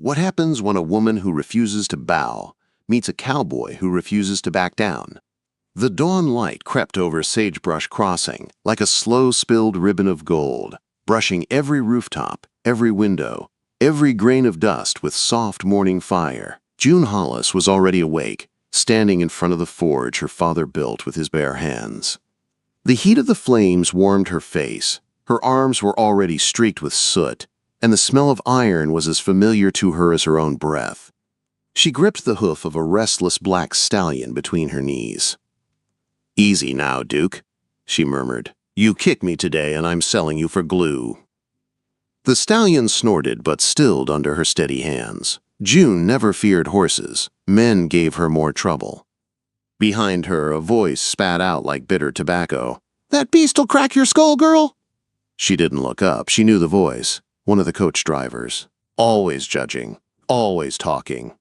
What happens when a woman who refuses to bow meets a cowboy who refuses to back down? The dawn light crept over Sagebrush Crossing like a slow-spilled ribbon of gold, brushing every rooftop, every window, every grain of dust with soft morning fire. June Hollis was already awake, standing in front of the forge her father built with his bare hands. The heat of the flames warmed her face. Her arms were already streaked with soot, and the smell of iron was as familiar to her as her own breath. She gripped the hoof of a restless black stallion between her knees. "Easy now, Duke," she murmured. "You kicked me today, and I'm selling you for glue." The stallion snorted but stilled under her steady hands. June never feared horses. Men gave her more trouble. Behind her, a voice spat out like bitter tobacco. "That beast'll crack your skull, girl!" She didn't look up. She knew the voice. One of the coach drivers. Always judging. Always talking.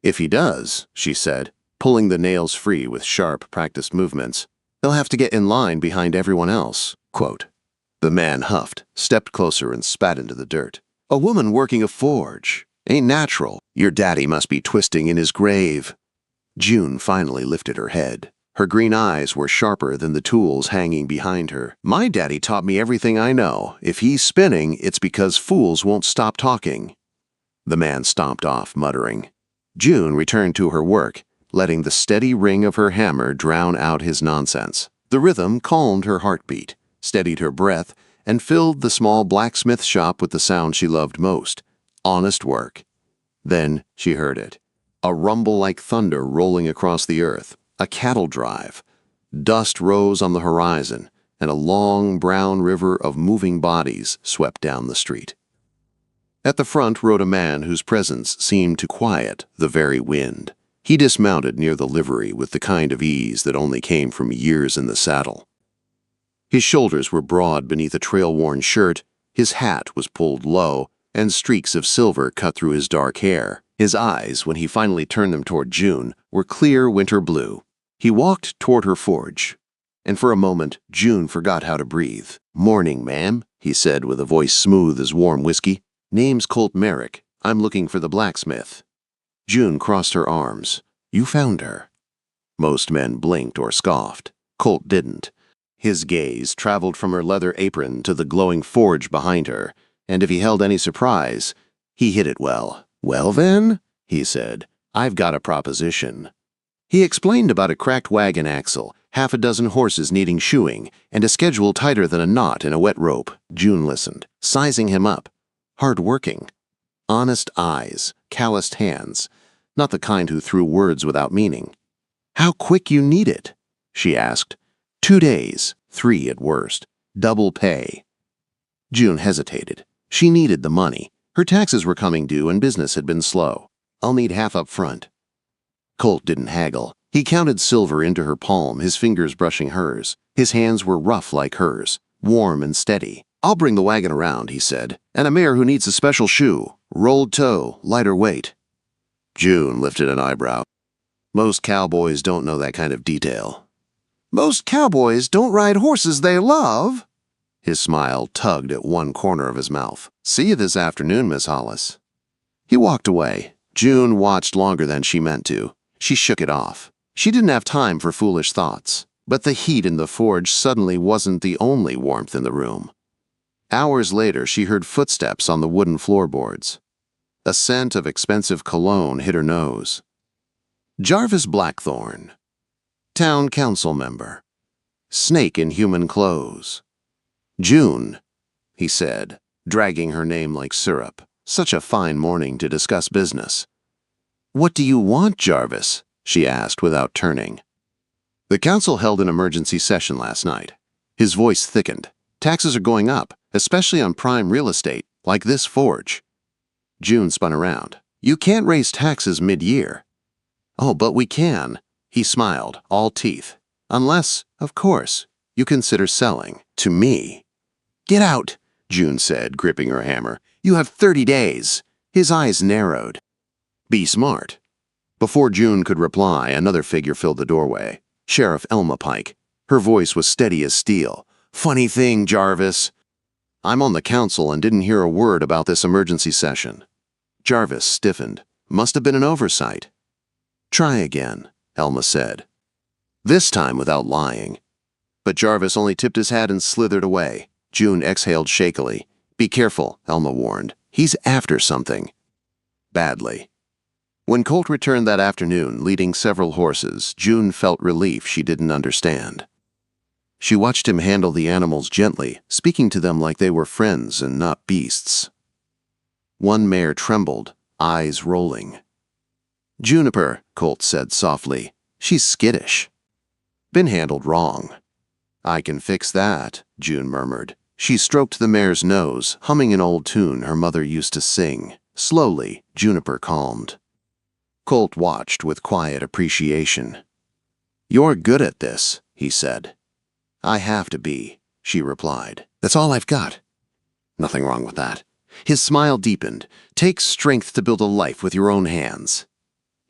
"If he does," she said, pulling the nails free with sharp, practiced movements, "he'll have to get in line behind everyone else." Quote. The man huffed, stepped closer, and spat into the dirt. "A woman working a forge. Ain't natural. Your daddy must be twisting in his grave." June finally lifted her head. Her green eyes were sharper than the tools hanging behind her. "My daddy taught me everything I know. If he's spinning, it's because fools won't stop talking." The man stomped off, muttering. June returned to her work, letting the steady ring of her hammer drown out his nonsense. The rhythm calmed her heartbeat, steadied her breath, and filled the small blacksmith shop with the sound she loved most: honest work. Then she heard it. A rumble like thunder rolling across the earth. A cattle drive. Dust rose on the horizon, and a long brown river of moving bodies swept down the street. At the front rode a man whose presence seemed to quiet the very wind. He dismounted near the livery with the kind of ease that only came from years in the saddle. His shoulders were broad beneath a trail-worn shirt, his hat was pulled low, and streaks of silver cut through his dark hair. His eyes, when he finally turned them toward June, were clear winter blue. He walked toward her forge, and for a moment June forgot how to breathe. "Morning, ma'am," he said with a voice smooth as warm whiskey. "Name's Colt Merrick. I'm looking for the blacksmith." June crossed her arms. "You found her." Most men blinked or scoffed. Colt didn't. His gaze traveled from her leather apron to the glowing forge behind her, and if he held any surprise, he hid it well. "Well then," he said, "I've got a proposition." He explained about a cracked wagon axle, half a dozen horses needing shoeing, and a schedule tighter than a knot in a wet rope. June listened, sizing him up. Hard-working. Honest eyes, calloused hands, not the kind who threw words without meaning. "How quick you need it?" she asked. 2 days, 3 at worst. Double pay." June hesitated. She needed the money. Her taxes were coming due and business had been slow. "I'll need half up front." Colt didn't haggle. He counted silver into her palm, his fingers brushing hers. His hands were rough like hers, warm and steady. "I'll bring the wagon around," he said, "and a mare who needs a special shoe. Rolled toe, lighter weight." June lifted an eyebrow. "Most cowboys don't know that kind of detail." "Most cowboys don't ride horses they love." His smile tugged at one corner of his mouth. "See you this afternoon, Miss Hollis." He walked away. June watched longer than she meant to. She shook it off. She didn't have time for foolish thoughts. But the heat in the forge suddenly wasn't the only warmth in the room. Hours later, she heard footsteps on the wooden floorboards. A scent of expensive cologne hit her nose. Jarvis Blackthorne, town council member. Snake in human clothes. "June," he said, dragging her name like syrup. "Such a fine morning to discuss business." "What do you want, Jarvis?" she asked without turning. "The council held an emergency session last night." His voice thickened. "Taxes are going up, especially on prime real estate, like this forge." June spun around. "You can't raise taxes mid-year." "Oh, but we can." He smiled, all teeth. "Unless, of course, you consider selling to me." "Get out," June said, gripping her hammer. "You have 30 days. His eyes narrowed. "Be smart." Before June could reply, another figure filled the doorway. Sheriff Elma Pike. Her voice was steady as steel. "Funny thing, Jarvis. I'm on the council and didn't hear a word about this emergency session." Jarvis stiffened. Must have been an oversight. Try again, Elma said. This time without lying. But Jarvis only tipped his hat and slithered away. June exhaled shakily. Be careful, Elma warned. He's after something. Badly. When Colt returned that afternoon, leading several horses, June felt relief she didn't understand. She watched him handle the animals gently, speaking to them like they were friends and not beasts. One mare trembled, eyes rolling. Juniper, Colt said softly. She's skittish. Been handled wrong. I can fix that, June murmured. She stroked the mare's nose, humming an old tune her mother used to sing. Slowly, Juniper calmed. Colt watched with quiet appreciation. You're good at this, he said. I have to be, she replied. That's all I've got. Nothing wrong with that. His smile deepened. Takes strength to build a life with your own hands.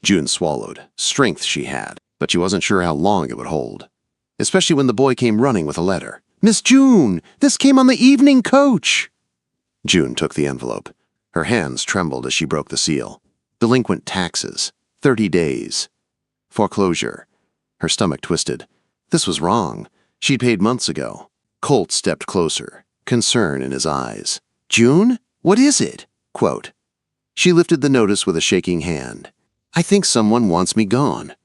June swallowed. Strength she had, but she wasn't sure how long it would hold. Especially when the boy came running with a letter. Miss June, this came on the evening coach. June took the envelope. Her hands trembled as she broke the seal. Delinquent taxes. 30 days. Foreclosure. Her stomach twisted. This was wrong. She'd paid months ago. Colt stepped closer, concern in his eyes. June? What is it? Quote. She lifted the notice with a shaking hand. I think someone wants me gone.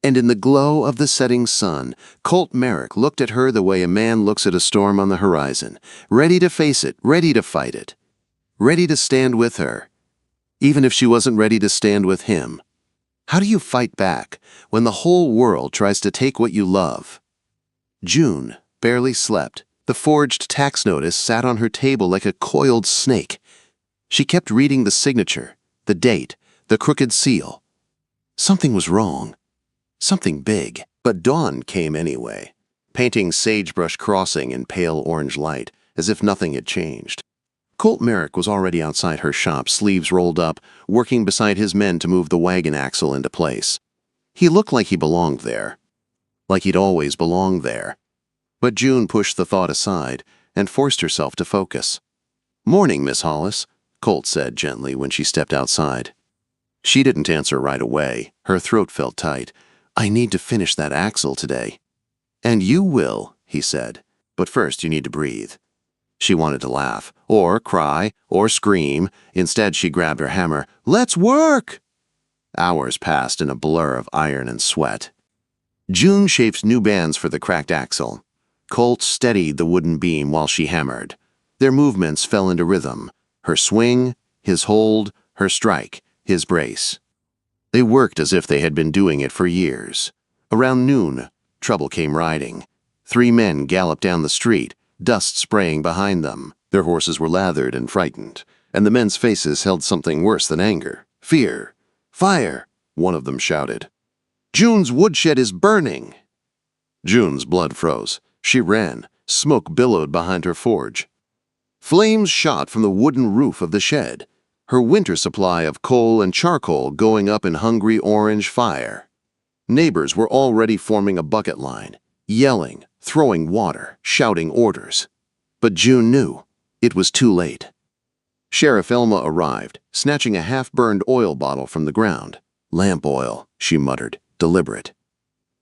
And in the glow of the setting sun, Colt Merrick looked at her the way a man looks at a storm on the horizon, ready to face it, ready to fight it, ready to stand with her, even if she wasn't ready to stand with him. How do you fight back when the whole world tries to take what you love? June barely slept. The forged tax notice sat on her table like a coiled snake. She kept reading the signature, the date, the crooked seal. Something was wrong. Something big. But dawn came anyway, painting Sagebrush Crossing in pale orange light, as if nothing had changed. Colt Merrick was already outside her shop, sleeves rolled up, working beside his men to move the wagon axle into place. He looked like he belonged there. Like he'd always belonged there. But June pushed the thought aside and forced herself to focus. Morning, Miss Hollis, Colt said gently when she stepped outside. She didn't answer right away. Her throat felt tight. I need to finish that axle today. And you will, he said. But first you need to breathe. She wanted to laugh, or cry, or scream. Instead, she grabbed her hammer. Let's work! Hours passed in a blur of iron and sweat. June shaped new bands for the cracked axle. Colt steadied the wooden beam while she hammered. Their movements fell into rhythm. Her swing, his hold, her strike, his brace. They worked as if they had been doing it for years. Around noon, trouble came riding. 3 men galloped down the street, dust spraying behind them. Their horses were lathered and frightened, and the men's faces held something worse than anger. Fear. Fire, one of them shouted. June's woodshed is burning. June's blood froze. She ran. Smoke billowed behind her forge. Flames shot from the wooden roof of the shed. Her winter supply of coal and charcoal going up in hungry orange fire. Neighbors were already forming a bucket line, yelling, throwing water, shouting orders. But June knew it was too late. Sheriff Elma arrived, snatching a half-burned oil bottle from the ground. Lamp oil, she muttered, deliberate.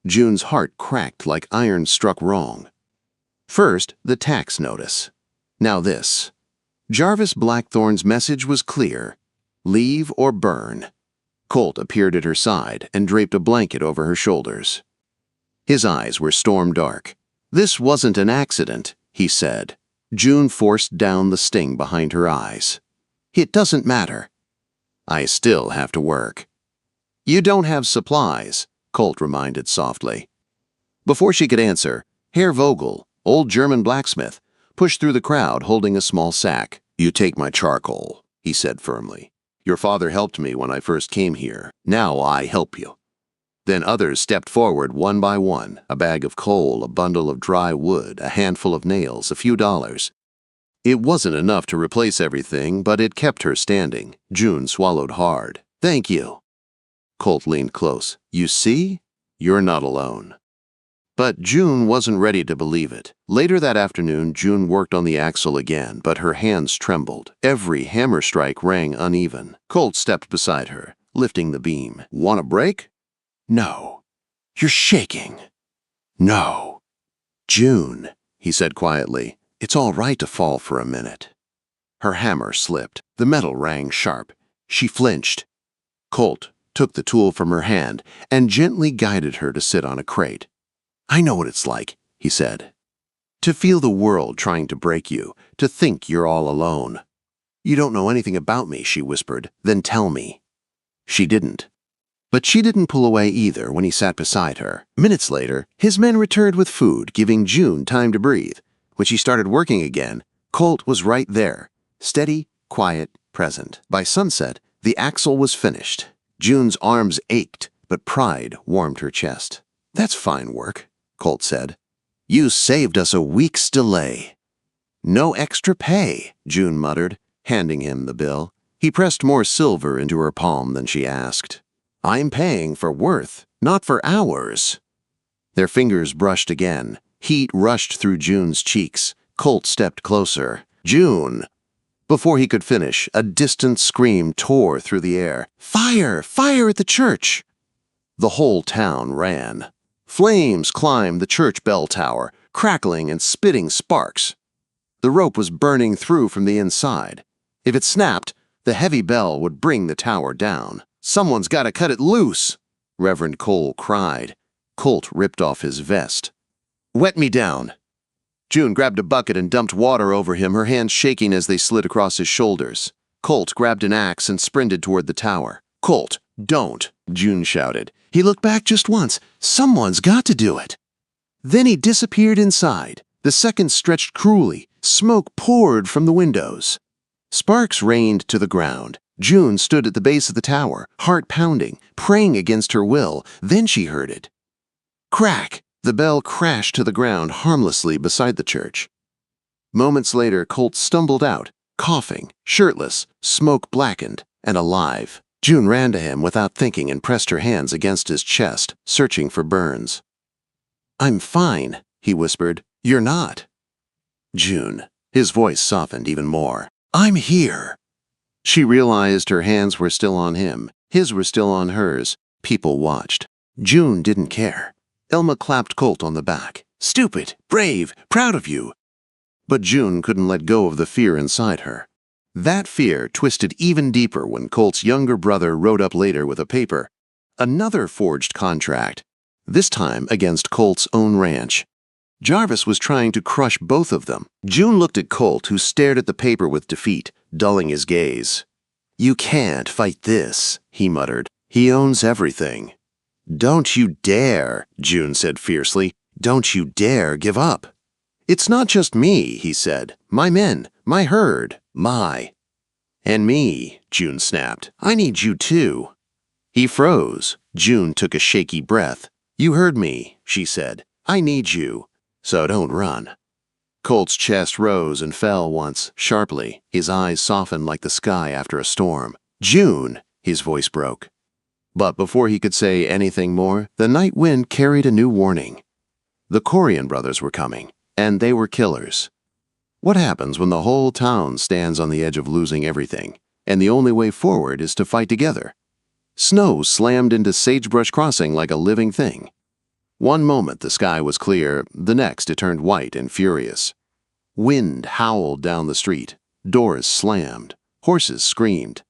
June's heart cracked like iron struck wrong. First, the tax notice. Now this. Jarvis Blackthorn's message was clear. Leave or burn. Colt appeared at her side and draped a blanket over her shoulders. His eyes were storm dark. This wasn't an accident, he said. June forced down the sting behind her eyes. It doesn't matter. I still have to work. You don't have supplies, Colt reminded softly. Before she could answer, Herr Vogel, old German blacksmith, pushed through the crowd holding a small sack. You take my charcoal, he said firmly. Your father helped me when I first came here. Now I help you. Then others stepped forward one by one, a bag of coal, a bundle of dry wood, a handful of nails, a few dollars. It wasn't enough to replace everything, but it kept her standing. June swallowed hard. Thank you. Colt leaned close. You see? You're not alone. But June wasn't ready to believe it. Later that afternoon, June worked on the axle again, but her hands trembled. Every hammer strike rang uneven. Colt stepped beside her, lifting the beam. "Want a break?" "No." "You're shaking." "No." "June," he said quietly, "it's all right to fall for a minute." Her hammer slipped. The metal rang sharp. She flinched. Colt took the tool from her hand and gently guided her to sit on a crate. "I know what it's like," he said. "To feel the world trying to break you, to think you're all alone." "You don't know anything about me," she whispered. "Then tell me." She didn't. But she didn't pull away either when he sat beside her. Minutes later, his men returned with food, giving June time to breathe. When she started working again, Colt was right there, steady, quiet, present. By sunset, the axle was finished. June's arms ached, but pride warmed her chest. "That's fine work," Colt said. "You saved us a week's delay." "No extra pay," June muttered, handing him the bill. He pressed more silver into her palm than she asked. "I'm paying for worth, not for hours." Their fingers brushed again. Heat rushed through June's cheeks. Colt stepped closer. "June!" Before he could finish, a distant scream tore through the air. "Fire! Fire at the church!" The whole town ran. Flames climbed the church bell tower, crackling and spitting sparks. The rope was burning through from the inside. If it snapped, the heavy bell would bring the tower down. "Someone's got to cut it loose!" Reverend Cole cried. Colt ripped off his vest. "Wet me down." June grabbed a bucket and dumped water over him, her hands shaking as they slid across his shoulders. Colt grabbed an axe and sprinted toward the tower. "Colt, don't!" June shouted. He looked back just once. "Someone's got to do it." Then he disappeared inside. The seconds stretched cruelly. Smoke poured from the windows. Sparks rained to the ground. June stood at the base of the tower, heart pounding, praying against her will. Then she heard it. Crack! The bell crashed to the ground harmlessly beside the church. Moments later, Colt stumbled out, coughing, shirtless, smoke-blackened, and alive. June ran to him without thinking and pressed her hands against his chest, searching for burns. "I'm fine," he whispered. "You're not." "June." His voice softened even more. "I'm here." She realized her hands were still on him. His were still on hers. People watched. June didn't care. Elma clapped Colt on the back. "Stupid, brave, proud of you." But June couldn't let go of the fear inside her. That fear twisted even deeper when Colt's younger brother rode up later with a paper. Another forged contract, this time against Colt's own ranch. Jarvis was trying to crush both of them. June looked at Colt, who stared at the paper with defeat, dulling his gaze. "You can't fight this," he muttered. "He owns everything." "Don't you dare," June said fiercely. "Don't you dare give up." "It's not just me," he said. "My men, my herd, my—" "And me," June snapped. "I need you too." He froze. June took a shaky breath. "You heard me," she said. "I need you. So don't run." Colt's chest rose and fell once, sharply. His eyes softened like the sky after a storm. "June!" His voice broke. But before he could say anything more, the night wind carried a new warning. The Corian brothers were coming, and they were killers. What happens when the whole town stands on the edge of losing everything, and the only way forward is to fight together? Snow slammed into Sagebrush Crossing like a living thing. One moment the sky was clear, the next it turned white and furious. Wind howled down the street, doors slammed, horses screamed,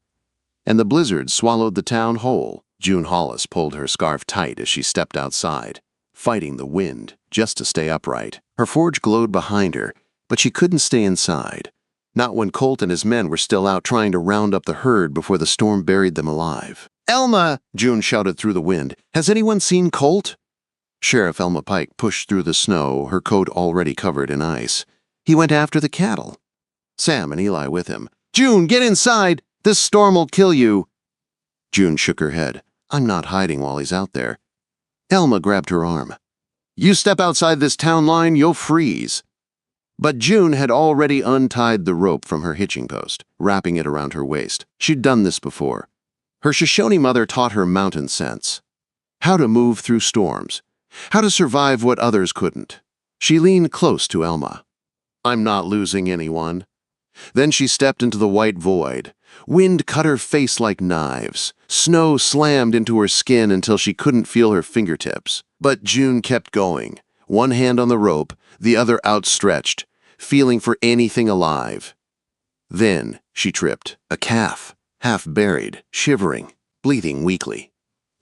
and the blizzard swallowed the town whole. June Hollis pulled her scarf tight as she stepped outside, fighting the wind just to stay upright. Her forge glowed behind her, but she couldn't stay inside. Not when Colt and his men were still out trying to round up the herd before the storm buried them alive. "Elma!" June shouted through the wind. "Has anyone seen Colt?" Sheriff Elma Pike pushed through the snow, her coat already covered in ice. "He went after the cattle." Sam and Eli with him. "June, get inside! This storm will kill you!" June shook her head. "I'm not hiding while he's out there." Elma grabbed her arm. "You step outside this town line, you'll freeze." But June had already untied the rope from her hitching post, wrapping it around her waist. She'd done this before. Her Shoshone mother taught her mountain sense. How to move through storms, How to survive what others couldn't. She leaned close to Elma. I'm not losing anyone. Then she stepped into the white void. Wind cut her face like knives. Snow slammed into her skin until she couldn't feel her fingertips. But June kept going, one hand on the rope, the other outstretched, feeling for anything alive. Then she tripped. A calf, half buried, shivering, bleating weakly.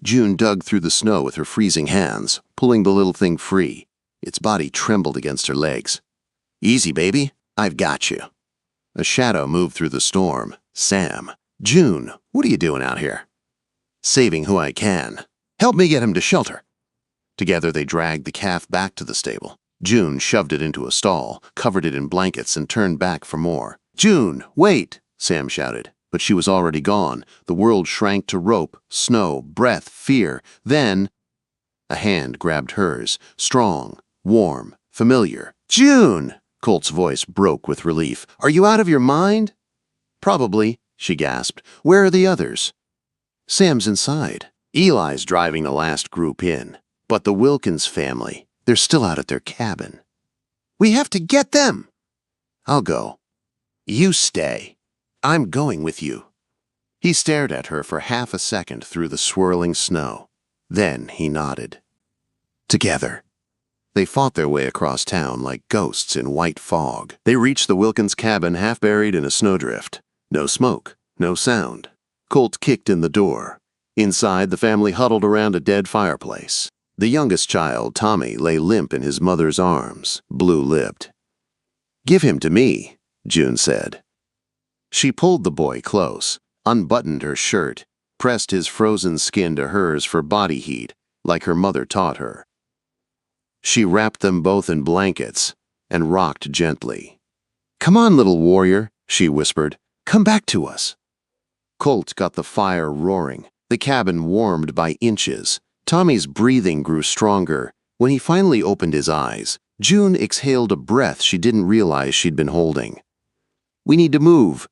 June dug through the snow with her freezing hands, pulling the little thing free. Its body trembled against her legs. Easy, baby. I've got you. A shadow moved through the storm. Sam. June, what are you doing out here? Saving who I can. Help me get him to shelter. Together they dragged the calf back to the stable. June shoved it into a stall, covered it in blankets, and turned back for more. June, wait, Sam shouted. But she was already gone. The world shrank to rope, snow, breath, fear. Then a hand grabbed hers, strong, warm, familiar. June! Colt's voice broke with relief. Are you out of your mind? Probably, she gasped. Where are the others? Sam's inside. Eli's driving the last group in. But the Wilkins family, they're still out at their cabin. We have to get them! I'll go. You stay. I'm going with you. He stared at her for half a second through the swirling snow. Then he nodded. Together. They fought their way across town like ghosts in white fog. They reached the Wilkins cabin half buried in a snowdrift. No smoke, no sound. Colt kicked in the door. Inside, the family huddled around a dead fireplace. The youngest child, Tommy, lay limp in his mother's arms, blue-lipped. Give him to me, June said. She pulled the boy close, unbuttoned her shirt, pressed his frozen skin to hers for body heat, like her mother taught her. She wrapped them both in blankets and rocked gently. Come on, little warrior, she whispered. Come back to us. Colt got the fire roaring, the cabin warmed by inches. Tommy's breathing grew stronger. When he finally opened his eyes, June exhaled a breath she didn't realize she'd been holding. We need to move.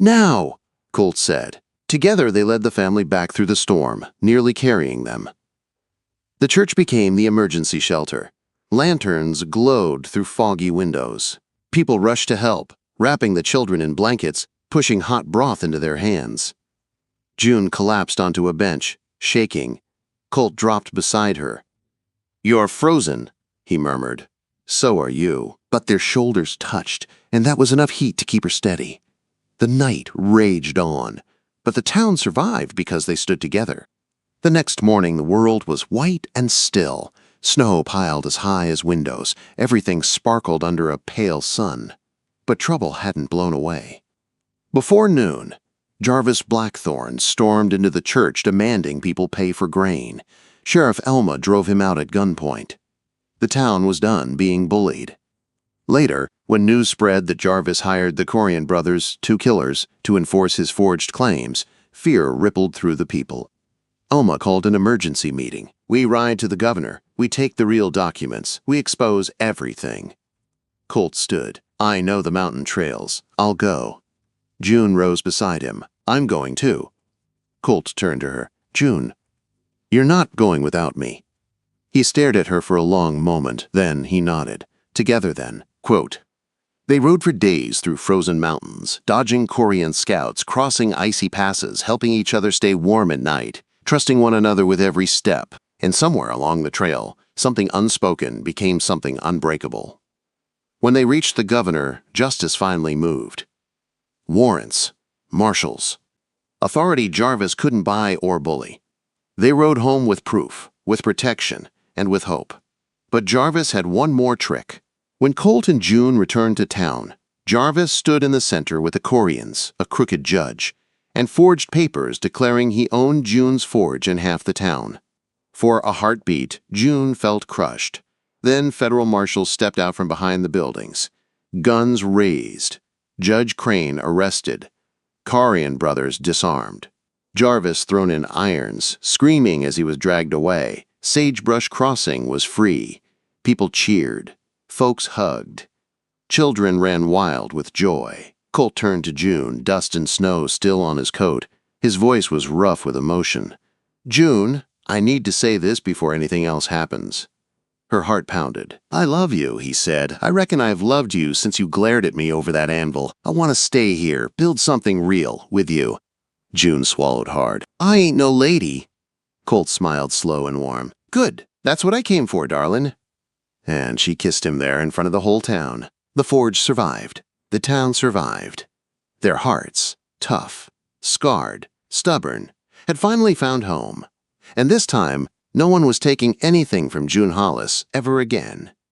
Now, Colt said. Together they led the family back through the storm, nearly carrying them. The church became the emergency shelter. Lanterns glowed through foggy windows. People rushed to help, wrapping the children in blankets, pushing hot broth into their hands. June collapsed onto a bench, shaking. Colt dropped beside her. You're frozen, he murmured. So are you. But their shoulders touched, and that was enough heat to keep her steady. The night raged on, but the town survived because they stood together. The next morning the world was white and still. Snow piled as high as windows. Everything sparkled under a pale sun. But trouble hadn't blown away. Before noon, Jarvis Blackthorne stormed into the church demanding people pay for grain. Sheriff Elma drove him out at gunpoint. The town was done being bullied. Later, when news spread that Jarvis hired the Corian brothers, 2 killers, to enforce his forged claims, fear rippled through the people. Elma called an emergency meeting. We ride to the governor. We take the real documents. We expose everything. Colt stood. I know the mountain trails. I'll go. June rose beside him. I'm going too. Colt turned to her. June, you're not going without me. He stared at her for a long moment. Then he nodded. Together then. Quote, they rode for days through frozen mountains, dodging Corian scouts, crossing icy passes, helping each other stay warm at night, trusting one another with every step. And somewhere along the trail, something unspoken became something unbreakable. When they reached the governor, justice finally moved. Warrants. Marshals. Authority Jarvis couldn't buy or bully. They rode home with proof, with protection, and with hope. But Jarvis had one more trick. When Colt and June returned to town, Jarvis stood in the center with the Corians, a crooked judge, and forged papers declaring he owned June's forge in half the town. For a heartbeat, June felt crushed. Then federal marshals stepped out from behind the buildings. Guns raised. Judge Crane arrested. Corian brothers disarmed. Jarvis thrown in irons, screaming as he was dragged away. Sagebrush Crossing was free. People cheered. Folks hugged. Children ran wild with joy. Colt turned to June, dust and snow still on his coat. His voice was rough with emotion. June, I need to say this before anything else happens. Her heart pounded. "I love you," he said. "I reckon I've loved you since you glared at me over that anvil. I want to stay here, build something real, with you." June swallowed hard. "I ain't no lady." Colt smiled slow and warm. "Good. That's what I came for, darlin'." And she kissed him there in front of the whole town. The forge survived. The town survived. Their hearts, tough, scarred, stubborn, had finally found home. And this time, no one was taking anything from June Hollis ever again.